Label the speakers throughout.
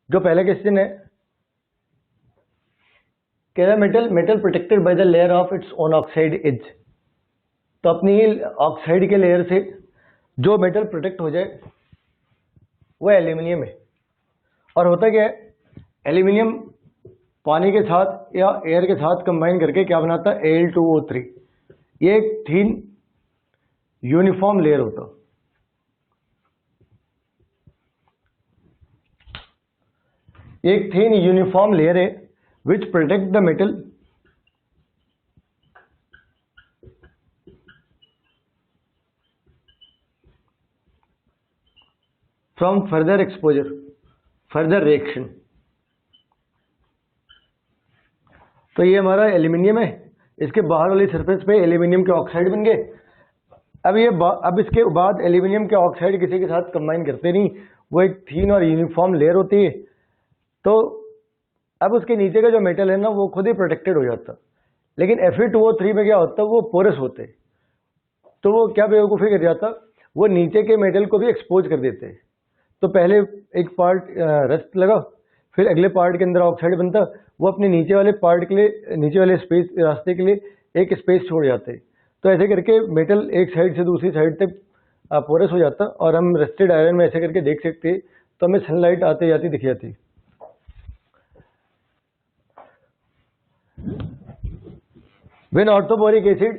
Speaker 1: जो पहला क्वेश्चन है, कह metal protected by the layer of its own oxide as. तो अपनी ऑक्साइड के लेयर से जो मेटल प्रोटेक्ट हो जाए वो एल्यूमिनियम है। और होता क्या है, एल्यूमिनियम पानी के साथ या एयर के साथ कंबाइन करके क्या बनाता है, Al2O3। ये एक थीन यूनिफॉर्म लेयर होता, एक थीन यूनिफॉर्म लेयर है विच protect the metal from further exposure, further reaction. तो ये हमारा एल्यूमिनियम है, इसके बाहर वाली सरफेस पे एल्यूमिनियम के ऑक्साइड बन गए। अब इसके बाद एल्यूमिनियम के ऑक्साइड किसी के साथ कंबाइन करते नहीं, वो एक थीन और यूनिफॉर्म लेयर होती है। तो अब उसके नीचे का जो मेटल है ना वो खुद ही प्रोटेक्टेड हो जाता। लेकिन Fe2O3 में क्या होता है, वो पोरस होते, तो वो क्या बेवकूफ़ी कर जाता, वो नीचे के मेटल को भी एक्सपोज कर देते। तो पहले एक पार्ट रस्ट लगा, फिर अगले पार्ट के अंदर ऑक्साइड बनता, वो अपने नीचे वाले पार्ट के लिए, नीचे वाले स्पेस रास्ते के लिए एक स्पेस छोड़ जाते। तो ऐसे करके मेटल एक साइड से दूसरी साइड तक पोरस हो जाता। और हम रस्टेड आयरन में ऐसे करके देख सकते, तो हमें सनलाइट आते जाती दिख जाती। When orthoboric acid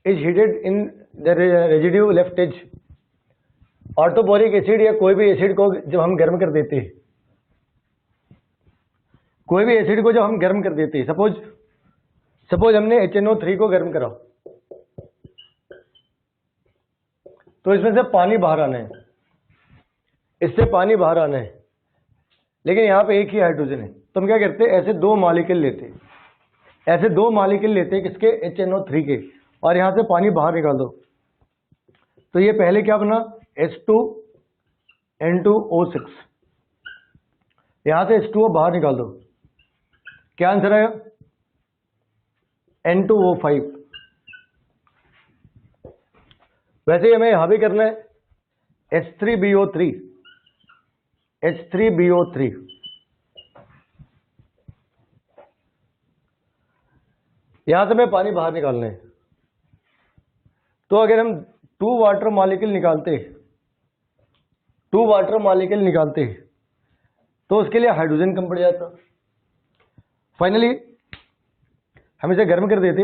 Speaker 1: is heated in the residue left edge, orthoboric acid या कोई भी एसिड को जब हम गर्म कर देते हैं, कोई भी एसिड को जब हम गर्म कर देते हैं, सपोज हमने HNO3 को गर्म करा, तो इसमें से पानी बाहर आना है, इससे पानी बाहर आना है, लेकिन यहाँ पे एक ही हाइड्रोजन है। तो हम क्या करते हैं, ऐसे दो मॉलिक्यूल लेते हैं, ऐसे दो मॉलिक्यूल लेते हैं किसके, HNO3 के, और यहाँ से पानी बाहर निकाल दो। तो ये पहले क्या बना, H2N2O6, यहाँ से H2O बाहर निकाल दो, क्या आंसर आएगा, N2O5। वैसे ही हमें यहाँ भी करना है, H3BO3, H3BO3। यहां से हमें पानी बाहर निकालना है। तो अगर हम 2 वाटर मॉलिक्यूल निकालते, तो उसके लिए हाइड्रोजन कम पड़ जाता। फाइनली हम इसे गर्म कर देते,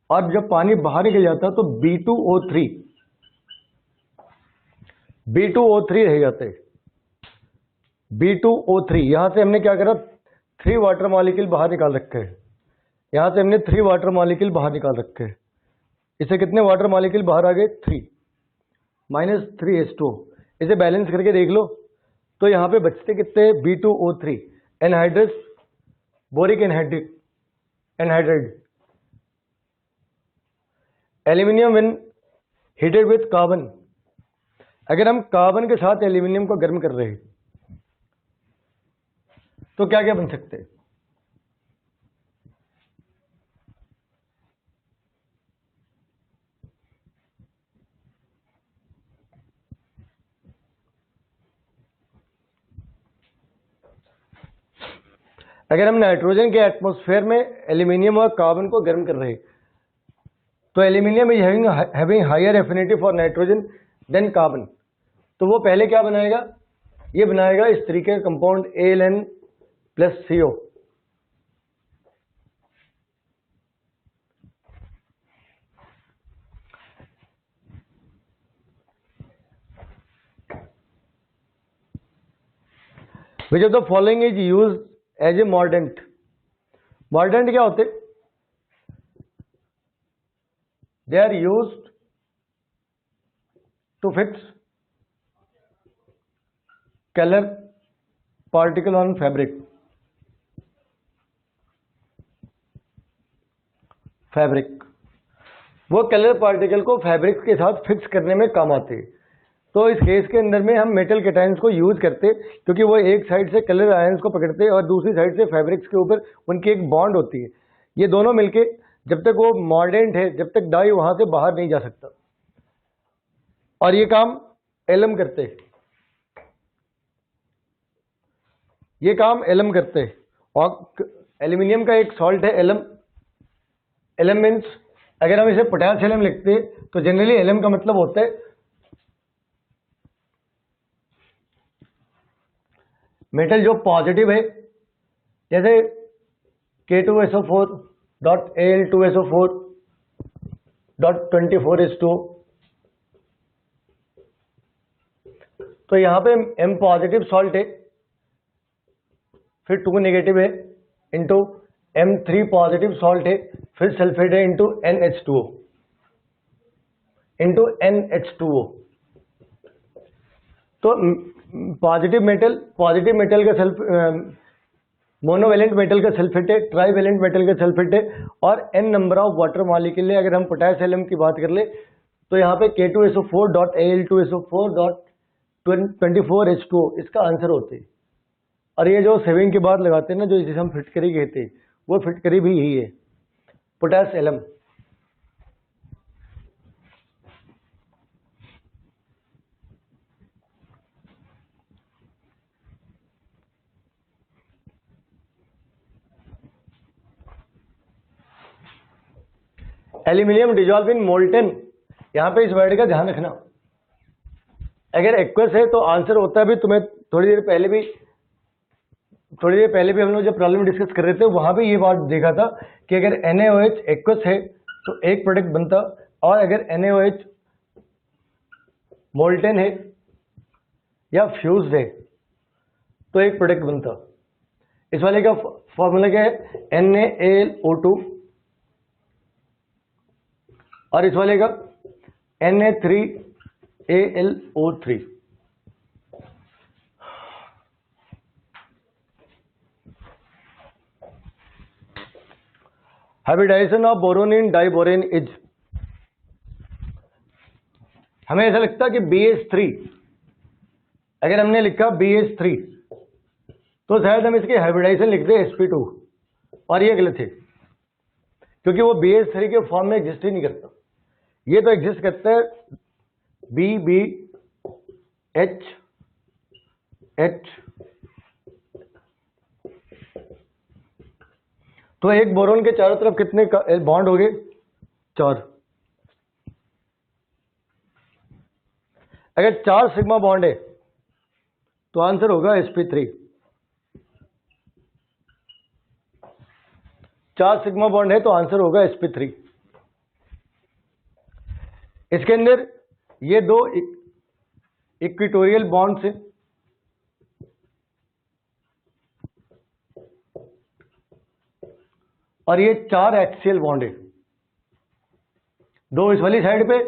Speaker 1: और जब पानी बाहर निकल जाता तो B2O3 रह जाते। B2O3, यहां से हमने क्या करा, 3 वाटर मॉलिक्यूल बाहर निकाल रखे हैं। यहां से हमने 3 वाटर मॉलिक्यूल बाहर निकाल रखे हैं। इसे कितने वाटर मॉलिक्यूल बाहर आ गए, 3 माइनस 3H2O। इसे बैलेंस करके देख लो, तो यहाँ पे बचते कितने, B2O3, anhydrous boric anhydride. Aluminium when heated with carbon, अगर हम कार्बन के साथ एल्यूमिनियम को गर्म कर रहे हैं तो क्या क्या बन सकते हैं। अगर हम नाइट्रोजन के एटमॉस्फेयर में एल्यूमिनियम और कार्बन को गर्म कर रहे हैं, तो aluminium is having higher affinity for nitrogen than carbon. तो वो पहले क्या बनाएगा, ये बनाएगा इस तरीके का compound Al+CO। Which of the following is used as a mordant? Mordant क्या होते, they are used to fix color particle on fabric। वो कलर पार्टिकल को फैब्रिक के साथ फिक्स करने में काम आते हैं। तो इस केस के अंदर में हम मेटल कैटायंस को यूज करते, क्योंकि वो एक साइड से कलर आयंस को पकड़ते और दूसरी साइड से फैब्रिक्स के ऊपर उनकी एक बॉन्ड होती है। ये दोनों मिलके जब तक वो मॉर्डेंट है, जब तक डाई वहां से बाहर नहीं जा सकता, और ये काम एलम करते। ये काम एलम करते हैं। और एल्यूमिनियम का एक सॉल्ट है एलम। एलम मीन्स अगर हम इसे पोटेशियम एलम लिखते हैं तो जनरली एलम का मतलब होता है मेटल जो पॉजिटिव है, जैसे K2SO4.Al2SO4.24H2O। तो यहाँ पे M पॉजिटिव सॉल्ट है, फिर 2 नेगेटिव है, इंटू M3 पॉजिटिव सॉल्ट है, फिर सल्फेट है, इंटू NH2O। तो पॉजिटिव मेटल का मोनोवेलेंट मेटल का सल्फेट है, ट्राईवेलेंट मेटल का सल्फेट है, और n number of water molecule है। अगर हम पोटेशियम की बात कर ले तो यहाँ पे K2SO4.Al2SO4.24H2O इसका आंसर होते हैं। और ये जो सेविंग के बाद लगाते हैं ना, जो इसे हम फिटकरी कहते हैं, वो फिटकरी भी यही है, potassium. Aluminium dissolve in molten, यहाँ पे इस वर्ड का ध्यान रखना। अगर एक्वस है तो आंसर होता है भी, तुम्हें थोड़ी देर पहले भी हम लोग जब प्रॉब्लम डिस्कस कर रहे थे वहां भी ये बात देखा था कि अगर NaOH एक्वस है तो एक प्रोडक्ट बनता, और अगर NaOH मोल्टेन है या फ्यूज्ड है तो एक प्रोडक्ट बनता। इस वाले का फॉर्मूला क्या है? NaAlO2, और इस वाले का Na3AlO3। Hybridisation of boron in diborane is, हमें ऐसा लगता है कि BH3, अगर हमने लिखा BH3 तो शायद हम इसकी हाइब्रिडाइजेशन लिख दें sp2, और ये गलत है क्योंकि वो BH3 के फॉर्म में एग्जिस्ट ही नहीं करता। ये तो एग्जिस्ट करता है BBHH। तो एक बोरोन के चारों तरफ कितने बॉन्ड हो गए? 4। अगर 4 सिग्मा बॉन्ड है तो आंसर होगा sp3। 4 सिग्मा बॉन्ड है तो आंसर होगा sp3। इसके अंदर ये 2 इक्वेटोरियल बॉन्ड्स हैं, और ये 4 एक्सियल बॉन्ड है, 2 इस वाली साइड पे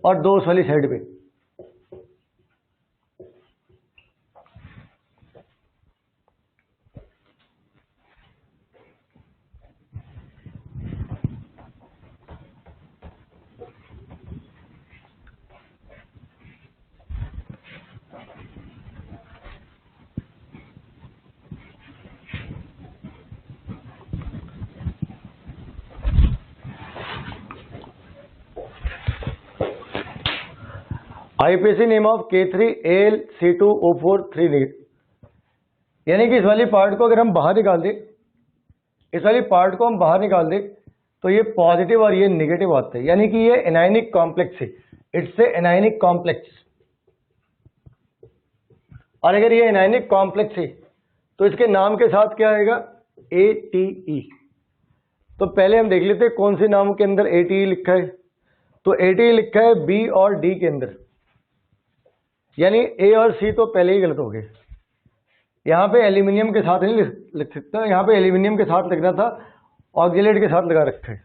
Speaker 1: और 2 उस वाली साइड पे। IUPAC नेम ऑफ K3AlC2O4 3, यानी कि इस वाली पार्ट को अगर हम बाहर निकाल दें, तो ये पॉजिटिव और ये नेगेटिव आते हैं, यानी कि ये एनायनिक कॉम्प्लेक्स है। It's a anionic complex. और अगर ये एनायनिक कॉम्प्लेक्स है तो इसके नाम के साथ क्या आएगा? ATE। तो पहले हम देख लेते हैं कौन से नाम के अंदर ATE लिखा है। तो ATE लिखा है B और D के अंदर, यानी A और C तो पहले ही गलत हो गए। यहाँ पे एल्यूमिनियम के साथ नहीं लिख सकता, यहाँ पे एल्यूमिनियम के साथ लिखना था, ऑक्जेलेट के साथ लगा रखा है।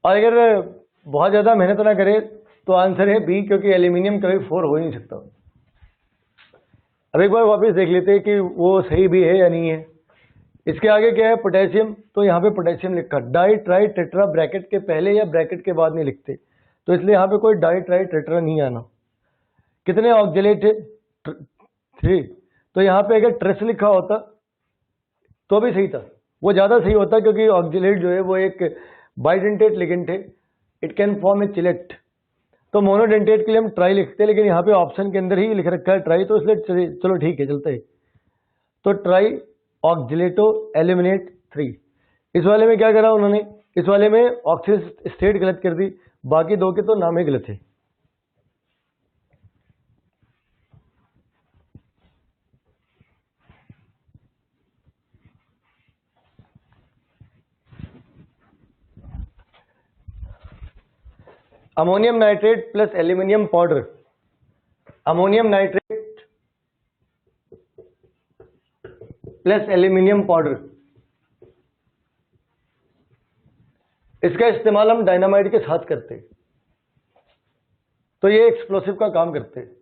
Speaker 1: और अगर बहुत ज़्यादा मेहनत ना करे तो आंसर है B, क्योंकि एल्यूमिनियम कभी 4 हो ही नहीं सकता। अब एक बार वापस देख लेते हैं कि वो सही भी है या नहीं है। इसके आगे क्या है? पोटेशियम। तो यहाँ पे पोटेशियम लिखा, डाई ट्राई टेट्रा ब्रैकेट के पहले या ब्रैकेट के बाद नहीं लिखते, तो इसलिए यहाँ पे कोई डाई ट्राई टेट्रा नहीं आना। कितने ऑक्जेलेट है? 3। तो यहाँ पे अगर ट्रेस लिखा होता तो भी सही था, वो ज़्यादा सही होता, क्योंकि ऑक्जेलेट जो है वो एक बाइडेंटेट लिगेंड है, it can form A chelate. तो मोनोडेंटेट के लिए हम ट्राई लिखते हैं, लेकिन यहाँ पे ऑप्शन के अंदर ही लिख रखा है ट्राई, तो इसलिए चलो ठीक है चलते हैं। तो ट्राई ऑक्जिलेटो एलिमिनेट 3, इस वाले में क्या करा उन्होंने, इस वाले में ऑक्सीजन स्टेट गलत कर दी, बाकी दो के तो नाम ही गलत है। Ammonium nitrate plus aluminium powder, ammonium nitrate plus aluminium powder, इसका इस्तेमाल हम डायनामाइट के साथ करते हैं, तो ये एक्सप्लोसिव का काम करते हैं।